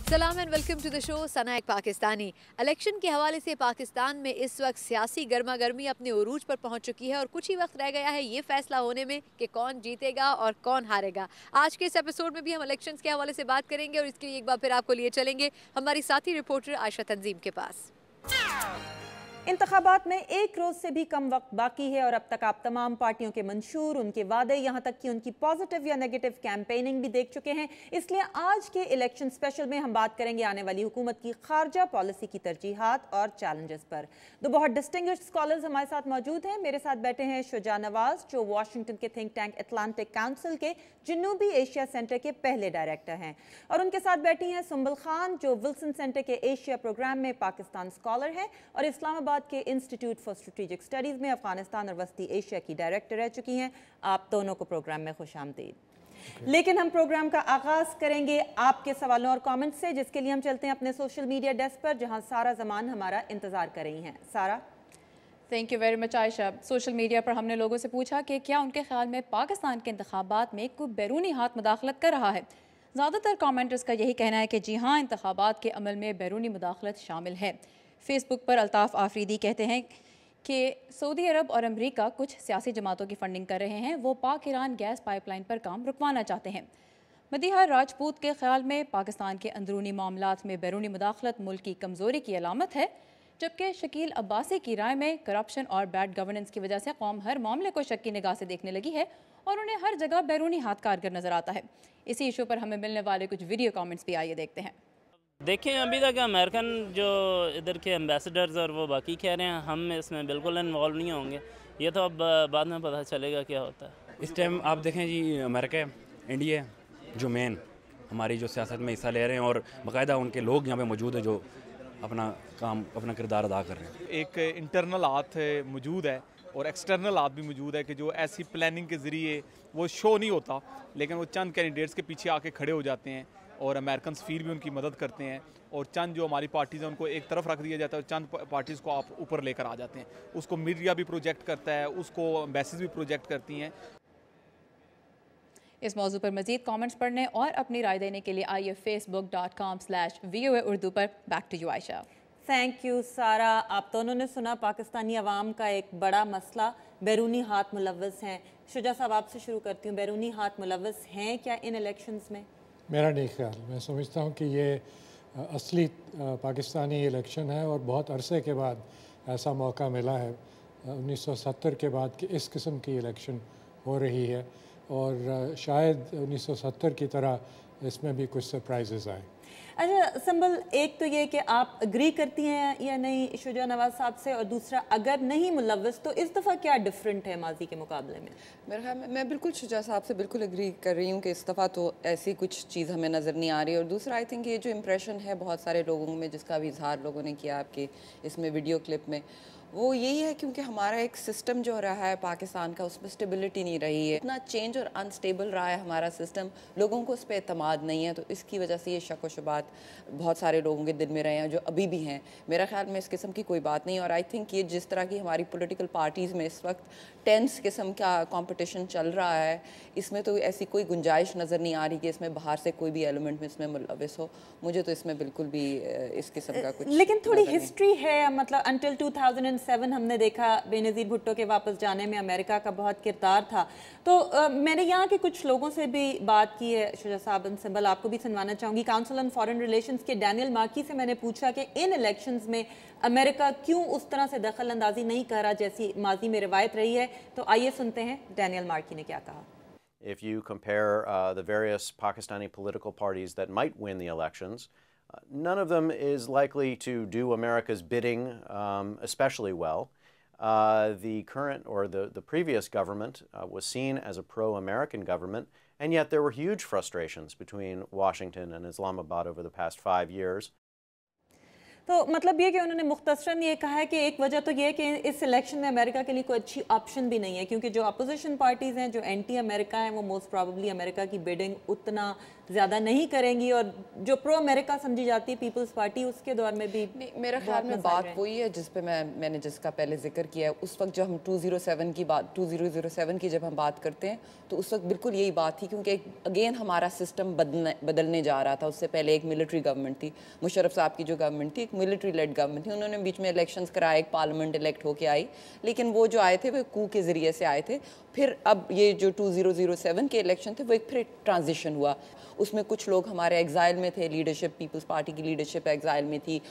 सलाम and welcome to the show. Sana एक Pakistani. Election के हवाले से पाकिस्तान में इस वक्त सियासी गर्मा गर्मी अपने उरूज पर पहुंच चुकी है और कुछ ही वक्त रह गया है ये फैसला होने में कि कौन जीतेगा और कौन हारेगा। आज के इस एपिसोड में भी हम इलेक्शंस के हवाले से बात करेंगे और इसके लिए एक बार फिर आपको लिए चलेंगे हमारी साथी रिपोर्टर आयशा तंजीम के पास। इंतखाबात में एक रोज से भी कम वक्त बाकी है और अब तक आप तमाम पार्टियों के मंशूर, उनके वादे, यहाँ तक कि उनकी पॉजिटिव या नेगेटिव कैंपेनिंग भी देख चुके हैं। इसलिए आज के इलेक्शन स्पेशल में हम बात करेंगे आने वाली हुकूमत की खारजा पॉलिसी की तरजीहात और चैलेंजेस पर। दो बहुत डिस्टिंग्विश्ड स्कॉलर्स हमारे साथ मौजूद हैं। मेरे साथ बैठे हैं शुजा नवाज, जो वाशिंगटन के थिंक टैंक अटलांटिक काउंसिल के जनूबी एशिया सेंटर के पहले डायरेक्टर हैं, और उनके साथ बैठी हैं सुंबल खान, जो विल्सन सेंटर के एशिया प्रोग्राम में पाकिस्तान स्कॉलर हैं और इस्लामाबाद के इंस्टीट्यूट फॉर स्ट्रेटेजिक स्टडीज में अफगानिस्तान और वस्ती एशिया की डायरेक्टर रह चुकी हैं। आप दोनों को प्रोग्राम में खुशामदीद। लेकिन हम प्रोग्राम का आगाज करेंगे आपके सवालों और कमेंट्स से, जिसके लिए हम चलते हैं अपने सोशल मीडिया डेस्क पर, जहां सारा जमान हमारा इंतजार कर रही हैं। सारा। Thank you very much Ayesha. Social media पर हमने लोगों से पूछा कि क्या उनके ख्याल में पाकिस्तान के इंतखाबात में कोई बैरूनी हाथ मुदाखलत कर रहा है। ज़्यादातर कमेंटर्स का यही कहना है कि जी हाँ, इंतखाबात के अमल में बैरूनी मुदाखलत शामिल है। फेसबुक पर अल्ताफ़ आफरीदी कहते हैं कि सऊदी अरब और अमेरिका कुछ सियासी जमातों की फंडिंग कर रहे हैं। वो पाक ईरान गैस पाइपलाइन पर काम रुकवाना चाहते हैं। मदीहा राजपूत के ख्याल में पाकिस्तान के अंदरूनी मामलात में बैरूनी मुदाखलत मुल्क की कमज़ोरी की अलामत है, जबकि शकील अब्बासी की राय में करप्शन और बैड गवर्नेंस की वजह से कौम हर मामले को शक की निगाह से देखने लगी है और उन्हें हर जगह बैरूनी हाथ कारगर नजर आता है। इसी इशू पर हमें मिलने वाले कुछ वीडियो कमेंट्स भी आइए देखते हैं। देखें, अभी तक अमेरिकन जो इधर के एम्बेसडर्स और वो बाकी कह रहे हैं हम इसमें बिल्कुल इन्वॉल्व नहीं होंगे। ये तो अब बाद में पता चलेगा क्या होता है। इस टाइम आप देखें जी, अमेरिका, इंडिया जो मेन हमारी जो सियासत में हिस्सा ले रहे हैं और बाकायदा उनके लोग यहाँ पे मौजूद हैं जो अपना काम, अपना किरदार अदा कर रहे हैं। एक इंटरनल हाथ मौजूद है और एक्सटर्नल हाथ भी मौजूद है कि जो ऐसी प्लानिंग के ज़रिए वो शो नहीं होता, लेकिन वो चंद कैंडिडेट्स के पीछे आके खड़े हो जाते हैं और अमेरिकन फील भी उनकी मदद करते हैं और चंद जो हमारी पार्टीज़ हैं उनको एक तरफ रख दिया जाता है और चंद पार्टीज़ को आप ऊपर लेकर आ जाते हैं। उसको मीडिया भी प्रोजेक्ट करता है, उसको एम्बेसीज भी प्रोजेक्ट करती हैं। इस मौजू पर मजीद कमेंट्स पढ़ने और अपनी राय देने के लिए आइए facebook.com/VOA उर्दू पर। Back to you Ayesha. Thank you Sara. आप दोनों ने सुना पाकिस्तानी अवाम का एक बड़ा मसला बैरूनी हाथ मुलव्वस हैं। शुजा साहब, आपसे शुरू करती हूँ। बैरूनी हाथ मुलव्वस हैं क्या इन इलेक्शंस में? मेरा नहीं ख्याल। मैं समझता हूँ कि ये असली पाकिस्तानी इलेक्शन है और बहुत अरसे के बाद ऐसा मौका मिला है 1970 के बाद कि इस किस्म की इलेक्शन हो रही है और शायद 1970 की तरह इसमें भी कुछ सरप्राइजेज़ आए। अच्छा संबल, एक तो ये कि आप अग्री करती हैं या नहीं शुजा नवाज साहब से, और दूसरा अगर नहीं मुलव्वस तो इस दफ़ा क्या डिफरेंट है माजी के मुकाबले में? मेरे ख्याल में मैं बिल्कुल शुजा साहब से बिल्कुल एग्री कर रही हूँ कि इस दफ़ा तो ऐसी कुछ चीज़ हमें नज़र नहीं आ रही। और दूसरा, आई थिंक ये जो इम्प्रेशन है बहुत सारे लोगों में, जिसका भी इजहार लोगों ने किया आपके इसमें वीडियो क्लिप में, वो यही है क्योंकि हमारा एक सिस्टम जो रहा है पाकिस्तान का, उसमें स्टेबिलिटी नहीं रही है। इतना चेंज और अनस्टेबल रहा है हमारा सिस्टम, लोगों को उस पर एतमाद नहीं है, तो इसकी वजह से ये शक व शुबात बहुत सारे लोगों के दिल में रहे हैं जो अभी भी हैं। मेरा ख्याल में इस किस्म की कोई बात नहीं। और आई थिंक ये जिस तरह की हमारी पॉलिटिकल पार्टीज़ में इस वक्त टेंस किस्म का कंपटीशन चल रहा है, इसमें तो ऐसी कोई गुंजाइश नज़र नहीं आ रही कि इसमें बाहर से कोई भी एलिमेंट में इसमें मुलविस हो। मुझे तो इसमें बिल्कुल भी इस किस्म का कुछ, लेकिन थोड़ी हिस्ट्री है। मतलब अंटिल 2007 हमने देखा बेनज़ीर भुट्टो के वापस जाने में अमेरिका का बहुत किरदार था। तो मैंने यहाँ के कुछ लोगों से भी बात की है शुजा साहब, सिंबल आपको भी सुनवाना चाहूँगी। काउंसिल ऑन फॉरेन रिलेशंस के डैनियल मार्की से मैंने पूछा कि इन इलेक्शंस में अमेरिका क्यों उस तरह से दखल अंदाजी नहीं कर रहा जैसी माजी में रिवायत रही है। तो आइए सुनते हैं डैनियल मार्की ने क्या कहा। If you compare the various Pakistani political parties that might win the elections, none of them is likely to do America's bidding especially well. The current or the previous government was seen as a pro-American government, and yet there were huge frustrations between Washington and Islamabad over the past 5 years. तो मतलब ये कि उन्होंने मुख्तसरन ये कहा है कि एक वजह तो ये है कि इस इलेक्शन में अमेरिका के लिए कोई अच्छी ऑप्शन भी नहीं है, क्योंकि जो अपोजिशन पार्टीज़ हैं, जो एंटी अमेरिका हैं, वो मोस्ट प्रॉबली अमेरिका की बिडिंग उतना ज़्यादा नहीं करेंगी, और जो प्रो अमेरिका समझी जाती है पीपल्स पार्टी, उसके दौर में भी मेरा ख्याल में बात वही है जिस पे मैंने जिसका पहले जिक्र किया है। उस वक्त जो हम 2007 की जब हम बात करते हैं तो उस वक्त बिल्कुल यही बात थी, क्योंकि अगेन हमारा सिस्टम बदलने जा रहा था। उससे पहले एक मिलिट्री गवर्नमेंट थी, मुशर्रफ साहब की जो गवर्नमेंट थी, एक मिलिट्री लेड गवर्नमेंट थी। उन्होंने बीच में इलेक्शंस कराए, एक पार्लियामेंट इलेक्ट होके आई, लेकिन वो जो आए थे वो कू के ज़रिए से आए थे। फिर अब ये जो 2007 के इलेक्शन थे वो एक फिर ट्रांजिशन हुआ। उसमें कुछ लोग हमारे एग्जाइल में थे, लीडरशिप, पीपल्स पार्टी की लीडरशिप एग्जाइल में थी।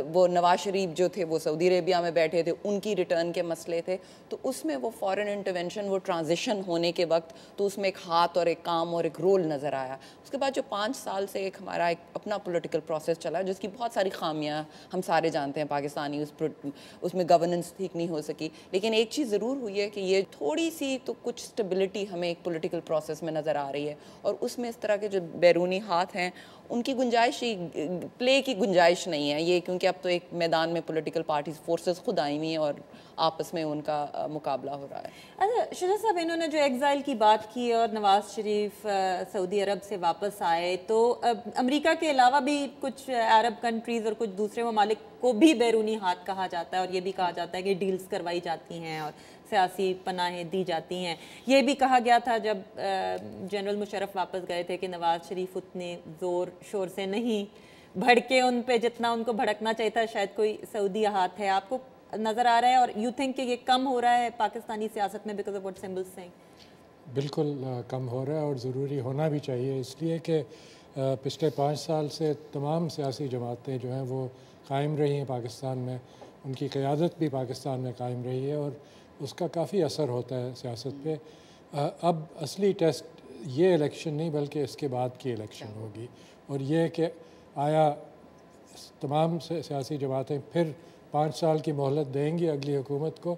वो नवाज शरीफ जो थे वो सऊदी अरेबिया में बैठे थे, उनकी रिटर्न के मसले थे। तो उसमें वो फॉरेन इंटरवेंशन, वो ट्रांजिशन होने के वक्त तो उसमें एक हाथ और एक काम और एक रोल नज़र आया। उसके बाद जो 5 साल से एक हमारा एक अपना पॉलिटिकल प्रोसेस चला, जिसकी बहुत सारी खामियां हम सारे जानते हैं पाकिस्तानी, उसमें गवर्नेंस ठीक नहीं हो सकी। लेकिन एक चीज़ ज़रूर हुई है कि ये थोड़ी सी तो कुछ स्टेबिलिटी हमें एक पॉलिटिकल प्रोसेस में नज़र आ रही है, और उसमें इस तरह के जो बैरूनी हाथ हैं उनकी गुंजाइश, प्ले की गुंजाइश नहीं है ये, क्योंकि अब तो एक मैदान में पॉलिटिकल पार्टीज फोर्सेस खुद आई हुई हैं और आपस में उनका मुकाबला हो रहा है। अच्छा शुजा साहब, इन्होंने जो एग्जाइल की बात की और नवाज शरीफ सऊदी अरब से वापस आए, तो अमेरिका के अलावा भी कुछ अरब कंट्रीज़ और कुछ दूसरे ममालिक को भी बैरूनी हाथ कहा जाता है, और ये भी कहा जाता है कि डील्स करवाई जाती हैं और सियासी पनाहें दी जाती हैं। ये भी कहा गया था जब जनरल मुशर्रफ वापस गए थे कि नवाज शरीफ उतने ज़ोर शोर से नहीं भड़के उन पे जितना उनको भड़कना चाहिए था, शायद कोई सऊदी हाथ है। आपको नज़र आ रहा है, और यू थिंक कि ये कम हो रहा है पाकिस्तानी सियासत में because of what symbol saying? बिल्कुल कम हो रहा है, और ज़रूरी होना भी चाहिए, इसलिए कि पिछले 5 साल से तमाम सियासी जमातें जो हैं वो कायम रही हैं पाकिस्तान में, उनकी क़यादत भी पाकिस्तान में कायम रही है, और उसका काफ़ी असर होता है सियासत पे। अब असली टेस्ट ये इलेक्शन नहीं बल्कि इसके बाद की इलेक्शन होगी, और ये कि आया तमाम सियासी जमातें फिर 5 साल की मोहलत देंगी अगली हुकूमत को,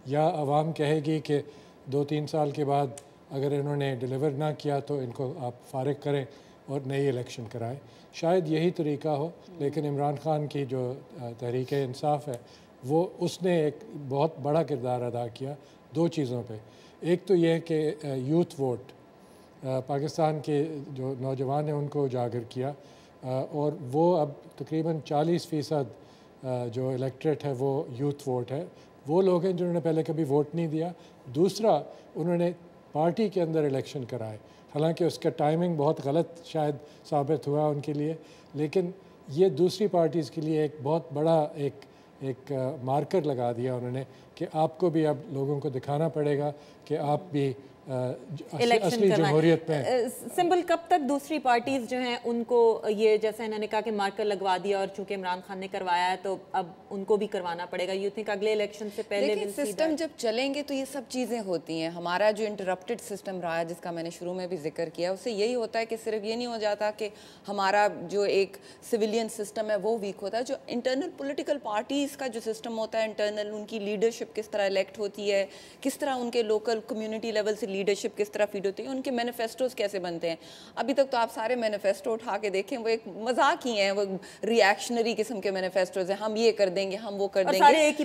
या अवाम कहेगी कि 2-3 साल के बाद अगर इन्होंने डिलीवर ना किया तो इनको आप फारिग करें और नई इलेक्शन कराएं। शायद यही तरीका हो, लेकिन इमरान खान की जो तहरीक इंसाफ है वो उसने एक बहुत बड़ा किरदार अदा किया 2 चीज़ों पे। एक तो यह कि यूथ वोट, पाकिस्तान के जो नौजवान हैं उनको उजागर किया, और वो अब तकरीबन 40% जो इलेक्ट्रेट है वो यूथ वोट है, वो लोग हैं जिन्होंने पहले कभी वोट नहीं दिया। दूसरा, उन्होंने पार्टी के अंदर इलेक्शन कराए, हालांकि उसका टाइमिंग बहुत गलत शायद साबित हुआ उनके लिए, लेकिन ये दूसरी पार्टीज़ के लिए एक बहुत बड़ा एक मार्कर लगा दिया उन्होंने कि आपको भी अब लोगों को दिखाना पड़ेगा कि आप भी असली जमहूरियत में। सिंबल, कब तक दूसरी पार्टीज जो हैं उनको ये, जैसे इन्होंने कहा कि मार्कर लगवा दिया, और चूंकि इमरान खान ने करवाया है तो अब उनको भी करवाना पड़ेगा? यू थिंक अगले इलेक्शन से पहले? देखिए, सिस्टम जब चलेंगे तो ये सब चीज़ें होती हैं। हमारा जो इंटरप्टेड सिस्टम रहा है, जिसका मैंने शुरू में भी जिक्र किया, उससे यही होता है कि सिर्फ ये नहीं हो जाता कि हमारा जो एक सिविलियन सिस्टम है वो वीक होता है, जो इंटरनल पॉलिटिकल पार्टीज़ का जो सिस्टम होता है, इंटरनल उनकी लीडरशिप किस तरह इलेक्ट होती है, किस तरह उनके लोकल कम्युनिटी लेवल से लीडरशिप किस तरह फीड होती है, उनके मैनिफेस्टोज कैसे बनते हैं। अभी तक तो आप सारे मैनिफेस्टो उठा के देखें, वो एक मजाक ही हैं, वो रिएक्शनरी किस्म के मैनिफेस्टोज हैं, हम ये कर देंगे, हम वो कर देंगे, सारे एक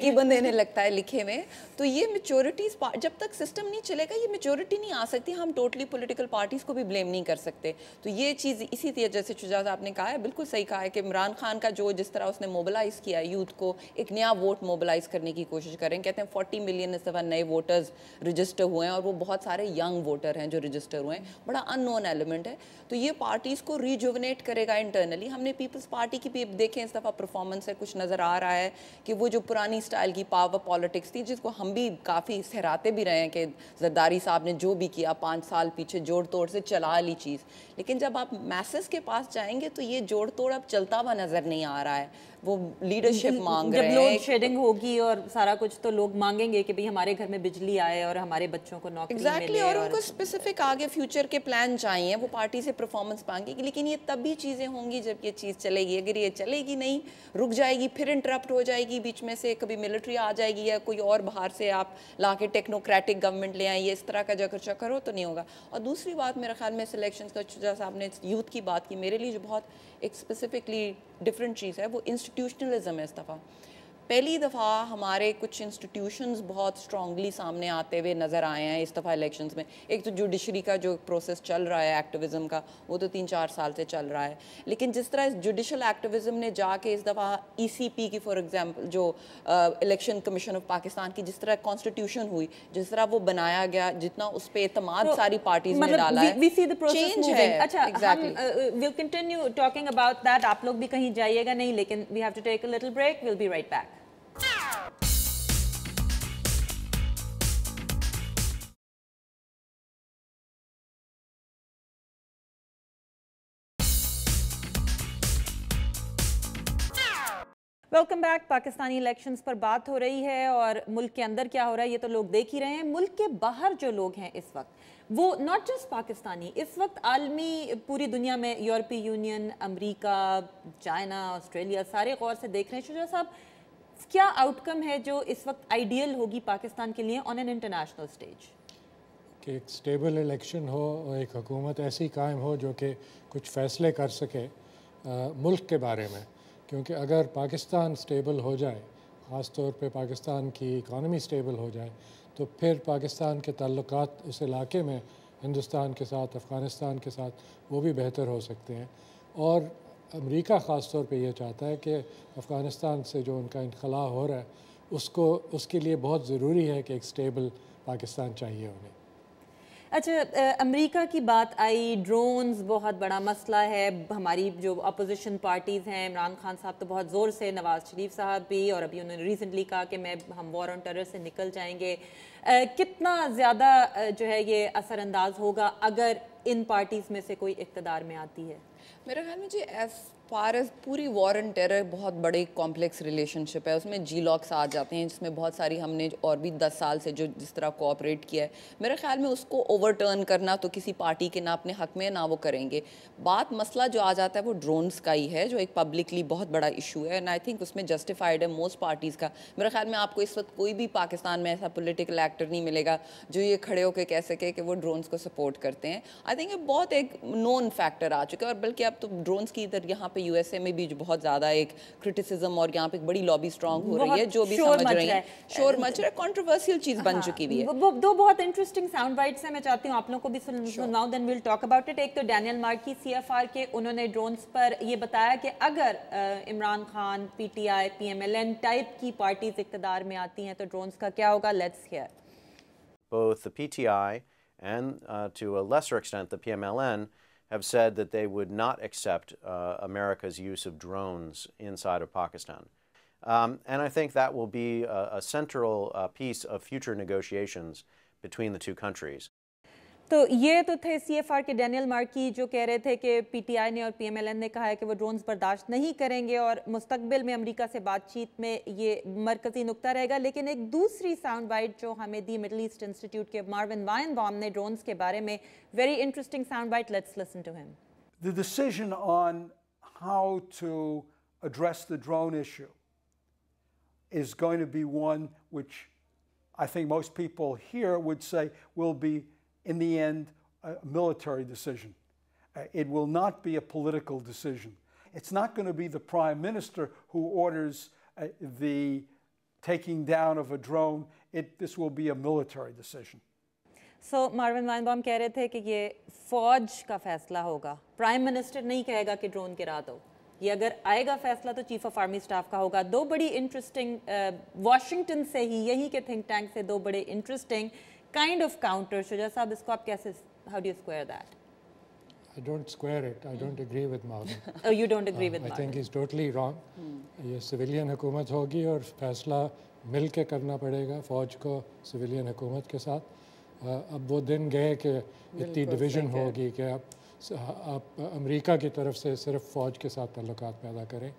ही बंदे ने लगता है लिखे में। तो ये मेच्योरिटीज, जब तक सिस्टम नहीं चलेगा ये मेच्योरिटी नहीं आ सकती। हम टोटली पॉलिटिकल पार्टीज को भी ब्लेम नहीं कर सकते। तो ये चीज़ इसी तरह, जैसे शुजा साहब ने कहा है, बिल्कुल सही कहा है कि इमरान खान का जो जिस तरह उसने मोबिलाइज किया यूथ को, एक नया वोट मोबिलाइज करने की कोशिश करें। कहते हैं 40 मिलियन इस दफ़ा नए वोटर्स रजिस्टर हुए हैं, और वो बहुत सारे यंग वोटर हैं जो रजिस्टर हुए हैं, बड़ा अननोन एलिमेंट है। तो ये पार्टीज़ को रिजुवनेट करेगा इंटरनली। हमने पीपल्स पार्टी की भी देखें इस दफ़ा परफॉर्मेंस है, कुछ नज़र आ रहा है कि वो जो पुरानी स्टाइल की पावर पॉलिटिक्स थी, जिसको हम भी काफ़ी सहराते भी रहे हैं कि जरदारी साहब ने जो भी किया 5 साल पीछे जोड़ तोड़ से चला ली चीज़, लेकिन जब आप मैसेस के पास जाएंगे तो ये जोड़ तोड़ अब चलता हुआ नज़र नहीं आ रहा है। वो लीडरशिप मांग रहे हैं। जब लोड शेडिंग होगी और सारा कुछ, तो लोग मांगेंगे कि भाई हमारे घर में बिजली आए और हमारे बच्चों बच्चों को नौकरी एग्जैक्टली मिले और उनको स्पेसिफिक आगे फ्यूचर के प्लान चाहिए, वो पार्टी से परफॉर्मेंस मांगेगी, लेकिन ये तभी चीज़ें होंगी जब ये चीज़ चलेगी। अगर ये चलेगी नहीं, रुक जाएगी, फिर इंटरप्ट हो जाएगी, बीच में से कभी मिलिट्री आ जाएगी या कोई और बाहर से आप ला के टेक्नोक्रेटिक गवर्नमेंट ले आइए, इस तरह का जगह चक्कर हो तो नहीं होगा। और दूसरी बात मेरे ख्याल में सिलेक्शन का, जैसा आपने यूथ की बात की, मेरे लिए जो बहुत एक स्पेसिफिकली डिफरेंट चीज़ है वो इंस्टीट्यूशनलिज्म है। इस दफ़ा पहली दफ़ा हमारे कुछ इंस्टीट्यूशंस बहुत स्ट्रांगली सामने आते हुए नज़र आए हैं इस दफ़ा इलेक्शंस में। एक तो जुडिशरी का जो प्रोसेस चल रहा है एक्टिविज़म का, वो तो 3-4 साल से चल रहा है, लेकिन जिस तरह इस जुडिशल एक्टिविज़म ने जाके इस दफ़ा ECP की फॉर एग्जांपल जो इलेक्शन कमीशन ऑफ पाकिस्तान की जिस तरह कॉन्स्टिट्यूशन हुई, जिस तरह वो बनाया गया, जितना उस पर एतमाद सारी पार्टीज ने डाला है, चेंज है। अच्छा, हम will continue talking about that. आप लोग भी कहीं जाइएगा नहीं, लेकिन we have to take a little break, will be right back. Welcome back. Pakistani elections पर बात हो रही है और मुल्क के अंदर क्या हो रहा है ये तो लोग देख ही रहे हैं। मुल्क के बाहर जो लोग हैं इस वक्त, वो नॉट जस्ट पाकिस्तानी, इस वक्त आलमी पूरी दुनिया में यूरोपीय यूनियन, अमेरिका, चाइना, ऑस्ट्रेलिया सारे गौर से देख रहे हैं। शुजा साहब, क्या आउटकम है जो इस वक्त आइडियल होगी पाकिस्तान के लिए ऑन एन इंटरनेशनल स्टेज? कि एक स्टेबल इलेक्शन हो और एक हुकूमत ऐसी कायम हो जो कि कुछ फ़ैसले कर सके मुल्क के बारे में, क्योंकि अगर पाकिस्तान स्टेबल हो जाए, ख़ास तौर पे पाकिस्तान की इकानमी स्टेबल हो जाए, तो फिर पाकिस्तान के ताल्लुकात उस इलाके में हिंदुस्तान के साथ, अफ़गानिस्तान के साथ, वो भी बेहतर हो सकते हैं। और अमेरिका ख़ास तौर पे ये चाहता है कि अफ़गानिस्तान से जो उनका इनखला हो रहा है उसके लिए बहुत ज़रूरी है कि एक स्टेबल पाकिस्तान चाहिए उन्हें। अच्छा, अमेरिका की बात आई, ड्रोन्स बहुत बड़ा मसला है। हमारी जो अपोजिशन पार्टीज़ हैं, इमरान खान साहब तो बहुत ज़ोर से, नवाज़ शरीफ साहब भी, और अभी उन्होंने रिसेंटली कहा कि हम वॉर ऑन टेरर से निकल जाएंगे। कितना ज़्यादा जो है ये असरअंदाज होगा अगर इन पार्टीज़ में से कोई इक़्तिदार में आती है? मेरे ख्याल में जी एज फार एज पूरी वॉर एंड टेरर बहुत बड़ी कॉम्प्लेक्स रिलेशनशिप है, उसमें G-LOCs आ जाते हैं जिसमें बहुत सारी हमने और भी 10 साल से जो जिस तरह कोऑपरेट किया है, मेरे ख्याल में उसको ओवरटर्न करना तो किसी पार्टी के ना अपने हक में ना वो करेंगे। बात मसला जो आ जाता है वो ड्रोन्स का ही है, जो एक पब्लिकली बहुत बड़ा इशू है, एंड आई थिंक उसमें जस्टिफाइड है मोस्ट पार्टीज़ का। मेरे ख्याल में आपको इस वक्त कोई भी पाकिस्तान में ऐसा पोलिटिकल एक्टर नहीं मिलेगा जो ये खड़े होकर कह सके कि वो ड्रोन्स को सपोर्ट करते हैं। आई थिंक ये बहुत एक नोन फैक्टर आ चुका है, और बल्कि अब तो ड्रोन्स की इधर यहाँ पे USA में भी बहुत ज़्यादा एक क्रिटिसिज्म और यहाँ पे एक बड़ी लॉबी स्ट्रांग हो रही है, जो भी समझ रही है, शोर मच रहा है, कंट्रोवर्शियल चीज़ बन चुकी भी है। दो बहुत इंटरेस्टिंग साउंड बाइट्स हैं, मैं चाहती हूँ आप लोगों को भी सुनाऊं, then will talk about it. एक तो डैनियल मार्की CFR के, उन्होंने ड्रोन्स पर ये बताया कि अगर Imran Khan, PTI, PMLN type की पार्टीज इक़्तिदार में आती हैं तो ड्रोन्स का क्या होगा। Let's hear. Both the PTI and to a lesser extent the PMLN have said that they would not accept America's use of drones inside of Pakistan. And I think that will be a central piece of future negotiations between the two countries. तो ये तो थे CFR के Daniel marquee, जो कह रहे थे कि PTI ने और PMLN ने कहा है कि वो ड्रोन्स बर्दाश्त नहीं करेंगे और मुस्तकबिल में अमेरिका से बातचीत में ये मरकज़ी नुक्ता रहेगा। लेकिन एक दूसरी साउंड बाइट जो हमें दी मिडल ईस्ट इंस्टीट्यूट के मार्विन वाइनबाum ने ड्रोन्स के बारे में, very interesting sound bite, let's listen to him. The decision on how to address the drone issue is going to be one which I think most people here would say will be, in the end, a military decision. It will not be a political decision. It's not going to be the Prime Minister who orders the taking down of a drone. This will be a military decision. So Marvin Weinbaum कह रहे थे कि ये फौज का फैसला होगा, prime minister नहीं कहेगा कि ड्रोन गिरा दो। ये अगर आएगा फैसला तो चीफ ऑफ आर्मी स्टाफ का होगा। दो बड़ी इंटरेस्टिंग, वॉशिंगटन से ही, यहीं के थिंक टैंक से दो बड़े interesting kind of counter. Shuja साहब, इसको आप कैसे, how do you square that? I don't square it. I don't agree with Marvin. Oh, you don't agree with Marvin? I think he's totally wrong. ये civilian हुकूमत होगी और फैसला मिल के करना पड़ेगा फ़ौज को सिविलियन हुकूमत के साथ। अब वो दिन गए कि इतनी डिवीज़न होगी कि आप अमेरिका की तरफ से सिर्फ फ़ौज के साथ ताल्लुकात पैदा करें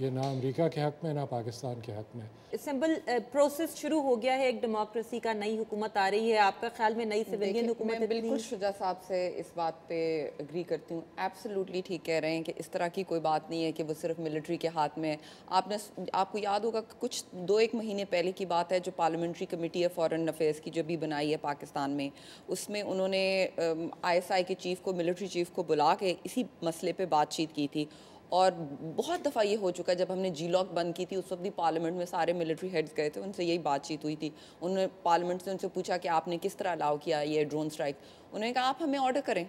ये ना अमेरिका के हक़ में ना पाकिस्तान के हक़ में। सिंपल प्रोसेस शुरू हो गया है, एक डेमोक्रेसी का, नई हुकूमत आ रही है, आपका ख्याल में नई सिविलियन हुकूमत? मैं बिल्कुल शुजा साहब से इस बात पे एग्री करती हूँ, एब्सोल्युटली ठीक कह रहे हैं कि इस तरह की कोई बात नहीं है कि वो सिर्फ मिलिट्री के हाथ में है। आपको याद होगा कुछ 2-1 महीने पहले की बात है, जो पार्लियामेंट्री कमेटी है फॉरेन अफेयर्स की जो भी बनाई है पाकिस्तान में, उसमें उन्होंने ISI के चीफ़ को, मिलिट्री चीफ़ को बुला के इसी मसले पे बातचीत की थी। और बहुत दफ़ा ये हो चुका है, जब हमने G-Lock बंद की थी उस वक्त भी पार्लियामेंट में सारे मिलिट्री हेड्स गए थे, उनसे यही बातचीत हुई थी। उन्होंने पार्लियामेंट से उनसे पूछा कि आपने किस तरह अलाउ किया ये ड्रोन स्ट्राइक। उन्होंने कहा आप हमें ऑर्डर करें,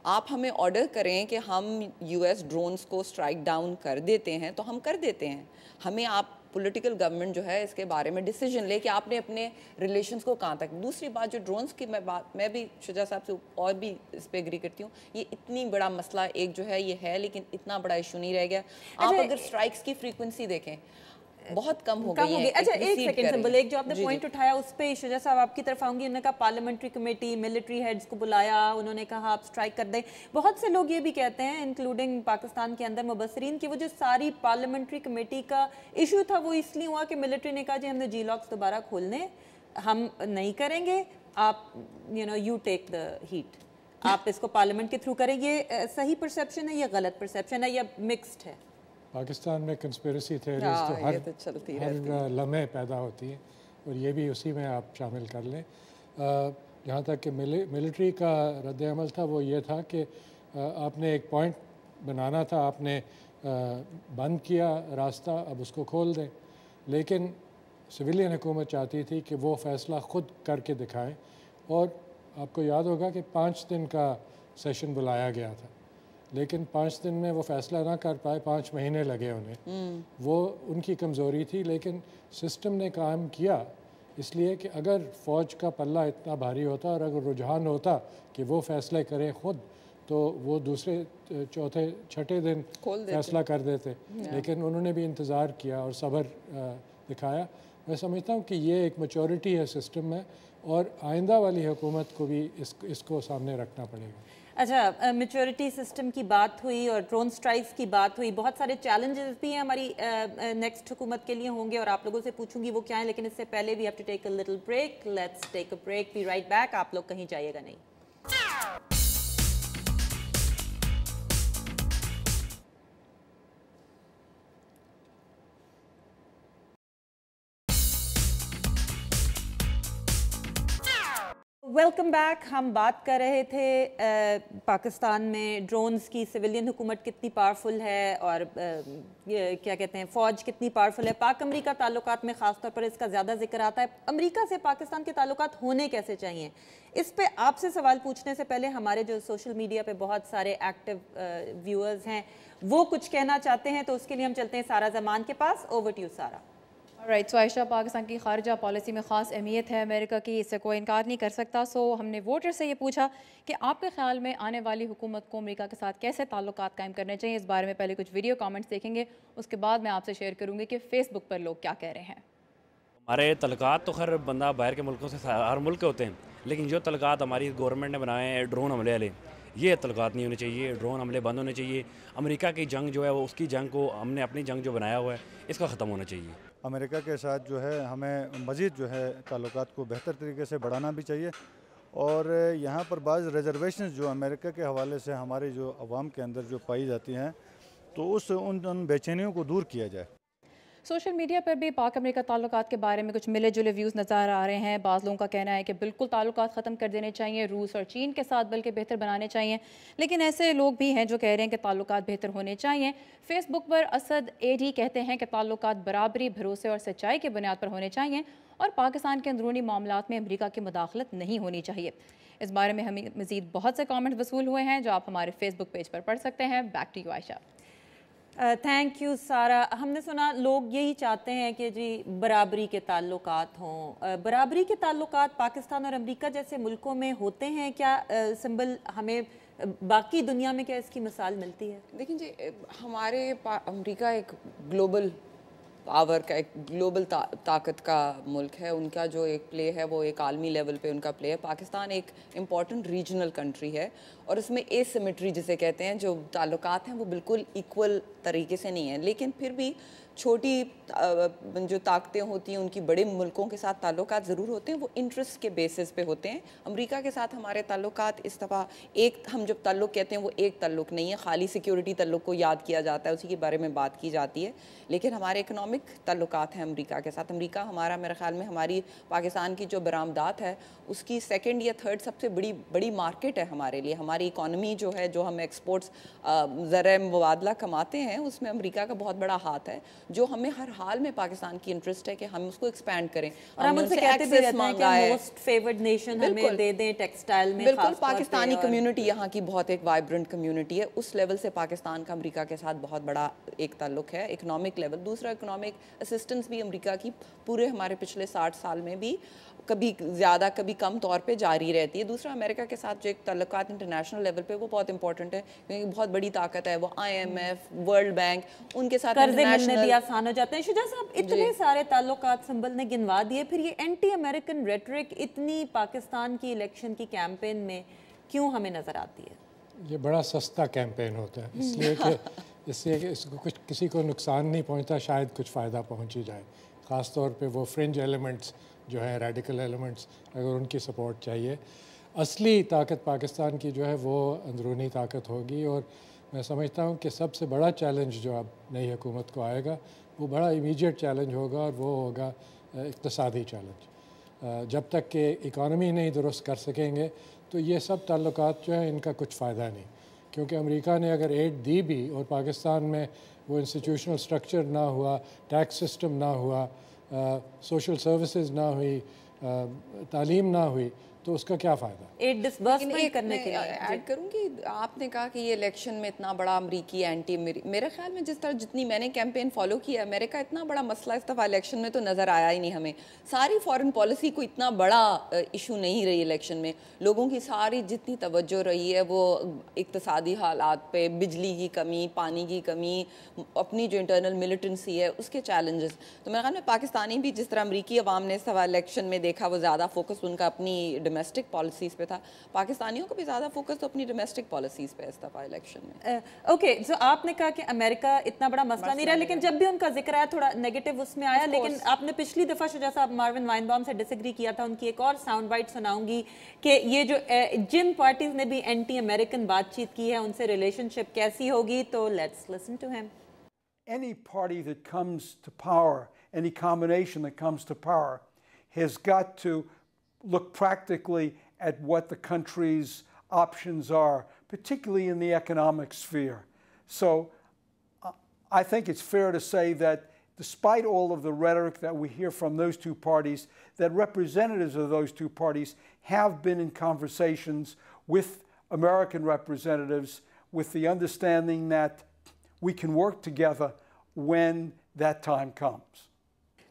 आप हमें ऑर्डर करें कि हम US ड्रोन्स को स्ट्राइक डाउन कर देते हैं तो हम कर देते हैं। हमें आप पॉलिटिकल गवर्नमेंट जो है इसके बारे में डिसीजन ले कि आपने अपने रिलेशंस को कहाँ तक। दूसरी बात जो ड्रोन्स की मैं भी शुजा साहब से और भी इस पर एग्री करती हूँ, ये इतनी बड़ा मसला एक जो है ये है, लेकिन इतना बड़ा इशू नहीं रह गया। आप अगर स्ट्राइक्स की फ्रीक्वेंसी देखें बहुत कम हो गई है। अच्छा एक सेकंड सिंबल, एक जो आपने पॉइंट उठाया उस पे शुजा साहब आपकी तरफ आऊंगी। उन्होंने कहा पार्लियामेंट्री कमेटी मिलिट्री हेड्स को बुलाया, उन्होंने कहा आप स्ट्राइक कर दें। बहुत से लोग ये भी कहते हैं इंक्लूडिंग पाकिस्तान के अंदर मुबसरीन की वो जो सारी पार्लियामेंट्री कमेटी का इशू था वो इसलिए हुआ कि मिलिट्री ने कहा जी हमने G-Locks दोबारा खोलने, हम नहीं करेंगे, आप यू टेक द हीट, आप इसको पार्लियामेंट के थ्रू करेंगे। सही परसेप्शन है या गलत परसेप्शन है या मिक्स्ड है? पाकिस्तान में कंस्पिरेसी थ्योरीज तो हर लम्हे पैदा होती हैं और ये भी उसी में आप शामिल कर लें। जहाँ तक कि मिलिट्री का रद्द-ए-अमल था वो ये था कि आपने एक पॉइंट बनाना था, आपने बंद किया रास्ता, अब उसको खोल दें। लेकिन सिविलियन हुकूमत चाहती थी कि वो फ़ैसला ख़ुद करके दिखाएं और आपको याद होगा कि 5 दिन का सेशन बुलाया गया था, लेकिन 5 दिन में वो फ़ैसला ना कर पाए, 5 महीने लगे उन्हें। वो उनकी कमज़ोरी थी, लेकिन सिस्टम ने काम किया इसलिए कि अगर फ़ौज का पल्ला इतना भारी होता और अगर रुझान होता कि वो फ़ैसले करें ख़ुद तो वो दूसरे, चौथे, छठे दिन फ़ैसला कर देते। लेकिन उन्होंने भी इंतज़ार किया और सब्र दिखाया। मैं समझता हूँ कि ये एक मैच्योरिटी है सिस्टम में और आइंदा वाली हुकूमत को भी इसको सामने रखना पड़ेगा। अच्छा, मैच्योरिटी सिस्टम की बात हुई और ड्रोन स्ट्राइक्स की बात हुई, बहुत सारे चैलेंजेस भी हैं हमारी नेक्स्ट हुकूमत के लिए होंगे और आप लोगों से पूछूंगी वो क्या है, लेकिन इससे पहले we have to take a little break. Let's take a break, be right back. आप लोग कहीं जाइएगा नहीं। Welcome back. हम बात कर रहे थे पाकिस्तान में ड्रोन्स की, सिविलियन हुकूमत कितनी पावरफुल है और ये क्या कहते हैं फ़ौज कितनी पावरफुल है। पाक अमरीका ताल्लुकात में ख़ास तौर पर इसका ज़्यादा जिक्र आता है। अमरीका से पाकिस्तान के ताल्लुकात होने कैसे चाहिए, इस पे आपसे सवाल पूछने से पहले हमारे जो सोशल मीडिया पे बहुत सारे एक्टिव व्यूअर्स हैं वो कुछ कहना चाहते हैं, तो उसके लिए हम चलते हैं सारा जमान के पास। ओवर टू यू सारा। राइट, सो आयशा, पाकिस्तान की खारजा पॉलिसी में ख़ास अहमियत है अमेरिका की, इससे कोई इनकार नहीं कर सकता। सो हमने वोटर से ये पूछा कि आपके ख्याल में आने वाली हुकूमत को अमेरिका के साथ कैसे ताल्लुकात कायम करने चाहिए। इस बारे में पहले कुछ वीडियो कमेंट्स देखेंगे, उसके बाद मैं आपसे शेयर करूँगी कि फ़ेसबुक पर लोग क्या कह रहे हैं। हमारे तलकात तो खैर बंदा बाहर के मुल्कों से हर मुल्क के होते हैं, लेकिन जो तलकात हमारी गवर्नमेंट ने बनाए हैं ड्रोन हमले वाले, ये तलकात नहीं होने चाहिए। ड्रोन हमले बंद होने चाहिए। अमेरिका की जंग जो है वो उसकी जंग को, हमने अपनी जंग जो बनाया हुआ है इसका ख़त्म होना चाहिए। अमेरिका के साथ जो है हमें मज़ीद जो है ताल्लुकात को बेहतर तरीके से बढ़ाना भी चाहिए और यहाँ पर बाज़ रिजर्वेशन जो अमेरिका के हवाले से हमारे जो अवाम के अंदर जो पाई जाती हैं तो उन बेचैनियों को दूर किया जाए। सोशल मीडिया पर भी पाक अमेरिका ताल्लुकात के बारे में कुछ मिले जुले व्यूज़ नज़र आ रहे हैं। बाज़ लोगों का कहना है कि बिल्कुल ताल्लुकात ख़त्म कर देने चाहिए, रूस और चीन के साथ बल्कि बेहतर बनाने चाहिए, लेकिन ऐसे लोग भी हैं जो कह रहे हैं कि ताल्लुकात बेहतर होने चाहिए। फेसबुक पर असद AD कहते हैं कि ताल्लुकात बराबरी, भरोसे और सच्चाई की बुनियाद पर होने चाहिए और पाकिस्तान के अंदरूनी मामलात में अमेरिका की मुदाखलत नहीं होनी चाहिए। इस बारे में हमें मज़ीद बहुत से कॉमेंट्स वसूल हुए हैं जो आप हमारे फेसबुक पेज पर पढ़ सकते हैं। Back to you Ayesha. Thank you Sara. हमने सुना लोग यही चाहते हैं कि जी बराबरी के ताल्लुकात हों। बराबरी के ताल्लुकात पाकिस्तान और अमेरिका जैसे मुल्कों में होते हैं क्या? सिंबल, हमें बाकी दुनिया में क्या इसकी मिसाल मिलती है? देखिए जी, हमारे अमेरिका एक ग्लोबल पावर का, एक ग्लोबल ताकत का मुल्क है। उनका जो एक प्ले है वो एक आलमी लेवल पे उनका प्ले है। पाकिस्तान एक इम्पॉर्टेंट रीजनल कंट्री है और उसमें एसिमेट्री जिसे कहते हैं, जो ताल्लुकात हैं वो बिल्कुल इक्वल तरीके से नहीं है, लेकिन फिर भी छोटी जो ताकतें होती हैं उनकी बड़े मुल्कों के साथ ताल्लुकात ज़रूर होते हैं, वो इंटरेस्ट के बेसिस पे होते हैं। अमेरिका के साथ हमारे ताल्लुकात इस दफ़ा एक, हम जब ताल्लुक़ कहते हैं वो एक ताल्लुक़ नहीं है, खाली सिक्योरिटी ताल्लुक़ को याद किया जाता है, उसी के बारे में बात की जाती है, लेकिन हमारे इकनॉमिक ताल्लुकात हैं अमेरिका के साथ। अमेरिका हमारा, मेरे ख्याल में हमारी पाकिस्तान की जो बरामदात है उसकी सेकेंड या थर्ड सबसे बड़ी मार्केट है हमारे लिए। हमारी इकॉनमी जो है, जो हम एक्सपोर्ट्स ज़र मुबादला कमाते हैं, उसमें अमेरिका का बहुत बड़ा हाथ है, जो हमें हर हाल में पाकिस्तान की इंटरेस्ट है कि हम उसको एक्सपैंड करें। और हम उनसे कहते भी रहते हैं कि मोस्ट फेवर्ड नेशन हमें दे दें टेक्सटाइल में। बिल्कुल, पाकिस्तानी कम्युनिटी यहाँ की बहुत एक वाइब्रेंट कम्युनिटी है। उस लेवल से पाकिस्तान का अमेरिका के साथ बहुत बड़ा एक ताल्लुक है, इकोनॉमिक लेवल। दूसरा, इकोनॉमिक असिस्टेंस भी अमेरिका की पूरे हमारे पिछले 60 साल में भी कभी ज़्यादा कभी कम तौर पे जारी रहती है। दूसरा, अमेरिका के साथ जो एक ताल्लुकात इंटरनेशनल लेवल पे वो बहुत इंपॉर्टेंट है, क्योंकि बहुत बड़ी ताकत है वो। IMF, वर्ल्ड बैंक, उनके साथ कर्जे मिलने भी आसान हो जाते हैं। शुजा साहब, इतने सारे ताल्लुकात संभल ने गिनवा दिए, फिर ये एंटी अमेरिकन रेटरिक इतनी पाकिस्तान की इलेक्शन की कैंपेन में क्यों हमें नज़र आती है? ये बड़ा सस्ता कैंपेन होता है, इसलिए कि इसको कुछ किसी को नुकसान नहीं पहुंचता, शायद कुछ फ़ायदा पहुंच ही जाए। ख़ास तौर पे वो फ्रिंज एलिमेंट्स जो हैं, रेडिकल एलिमेंट्स, अगर उनकी सपोर्ट चाहिए। असली ताकत पाकिस्तान की जो है वो अंदरूनी ताकत होगी। और मैं समझता हूँ कि सबसे बड़ा चैलेंज जो अब नई हुकूमत को आएगा वो बड़ा इमीडिएट चैलेंज होगा, और वो होगा इक़्तिसादी चैलेंज। जब तक कि इकानमी नहीं दुरुस्त कर सकेंगे तो ये सब ताल्लुकात जो हैं इनका कुछ फ़ायदा नहीं, क्योंकि अमेरिका ने अगर एड दी भी और पाकिस्तान में वो इंस्टीट्यूशनल स्ट्रक्चर ना हुआ, टैक्स सिस्टम ना हुआ, सोशल सर्विसेज ना हुई, तालीम ना हुई, तो उसका क्या फ़ायदा? एड डिसबर्समेंट करने के लिए ऐड करूँगी, आपने कहा कि ये इलेक्शन में इतना बड़ा अमरीकी एंटी, मेरे ख्याल में जिस तरह जितनी मैंने कैंपेन फॉलो किया, अमेरिका इतना बड़ा मसला इस दफ़ा इलेक्शन में तो नज़र आया ही नहीं हमें। सारी फॉरेन पॉलिसी को इतना बड़ा इशू नहीं रही इलेक्शन में। लोगों की सारी जितनी तवज्जो रही है वो इक़्तिसादी हालात पे, बिजली की कमी, पानी की कमी, अपनी जो इंटरनल मिलिटेंसी है उसके चैलेंजेस। तो मेरे ख्याल में पाकिस्तानी भी, जिस तरह अमरीकी अवाम ने इस दफ़ा इलेक्शन में देखा, वो ज़्यादा फोकस उनका अपनी डोमेस्टिक पॉलिसीज़ पे था। पाकिस्तानियों को भी ज़्यादा फोकस तो अपनी डोमेस्टिक पॉलिसीज़ पे इस दफ़ा इलेक्शन में। ओके, सो आपने कहा कि अमेरिका इतना बड़ा मसला नहीं रहा, लेकिन जब भी उनका जिक्र आया थोड़ा नेगेटिव उसमें आया। लेकिन आपने पिछली दफ़ा शुजा साहब मार्विन वाइनबाउम से डिसएग्री किया था। उनकी एक और साउंड बाइट सुनाऊंगी कि ये जो जिन पार्टीज ने भी एंटी अमेरिकन बातचीत की है उनसे रिलेशनशिप कैसी होगी, तो let's listen to him. Any party that comes to power, any combination that comes to power, has got to look practically at what the country's options are, particularly in the economic sphere. So I think it's fair to say that despite all of the rhetoric that we hear from those two parties, that representatives of those two parties have been in conversations with American representatives with the understanding that we can work together when that time comes.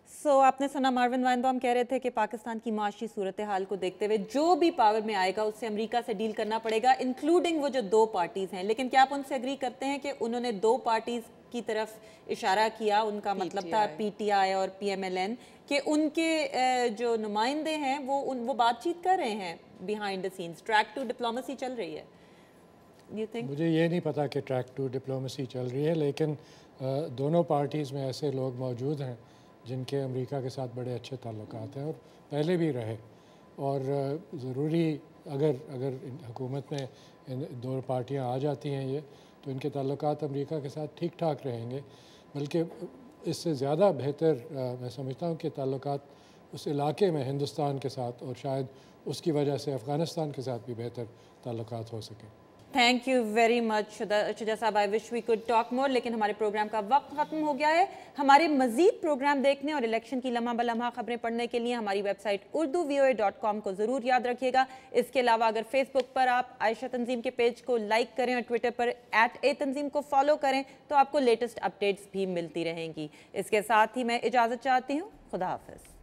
So, आपने सुना Marvin वाइनबाउम कह रहे थे कि पाकिस्तान की माशी सूरत हाल को देखते हुए जो भी पावर में आएगा उससे अमेरिका से डील करना पड़ेगा, इंक्लूडिंग वो जो दो पार्टीज़ हैं। लेकिन क्या आप उनसे एग्री करते हैं कि उन्होंने दो पार्टीज़ की तरफ इशारा किया, उनका मतलब था PTI और PMLN, कि उनके जो नुमाइंदे हैं वो बातचीत कर रहे हैं behind the scenes, track two diplomacy चल रही है? मुझे ये नहीं पता कि ट्रैक टू डिप्लोमेसी चल रही है, लेकिन दोनों पार्टीज़ में ऐसे लोग मौजूद हैं जिनके अमेरिका के साथ बड़े अच्छे ताल्लुकात हैं और पहले भी रहे। और ज़रूरी अगर हुकूमत में इन दो पार्टियां आ जाती हैं ये, तो इनके ताल्लुकात अमेरिका के साथ ठीक ठाक रहेंगे। बल्कि इससे ज़्यादा बेहतर मैं समझता हूँ कि ताल्लुकात उस इलाके में हिंदुस्तान के साथ और शायद उसकी वजह से अफ़गानिस्तान के साथ भी बेहतर ताल्लुकात हो सकें। Thank you very much Shuja साहब, I wish we could talk more, लेकिन हमारे प्रोग्राम का वक्त ख़त्म हो गया है। हमारे मज़ीद प्रोग्राम देखने और इलेक्शन की लम्हा बलम्हा खबरें पढ़ने के लिए हमारी वेबसाइट urduvoa.com को ज़रूर याद रखिएगा। इसके अलावा अगर फेसबुक पर आप आयशा तंजीम के पेज को लाइक करें और ट्विटर पर @a-tanzeem को फॉलो करें तो आपको लेटेस्ट अपडेट्स भी मिलती रहेंगी। इसके साथ ही मैं इजाज़त चाहती हूँ। खुदा हाफ़िज़।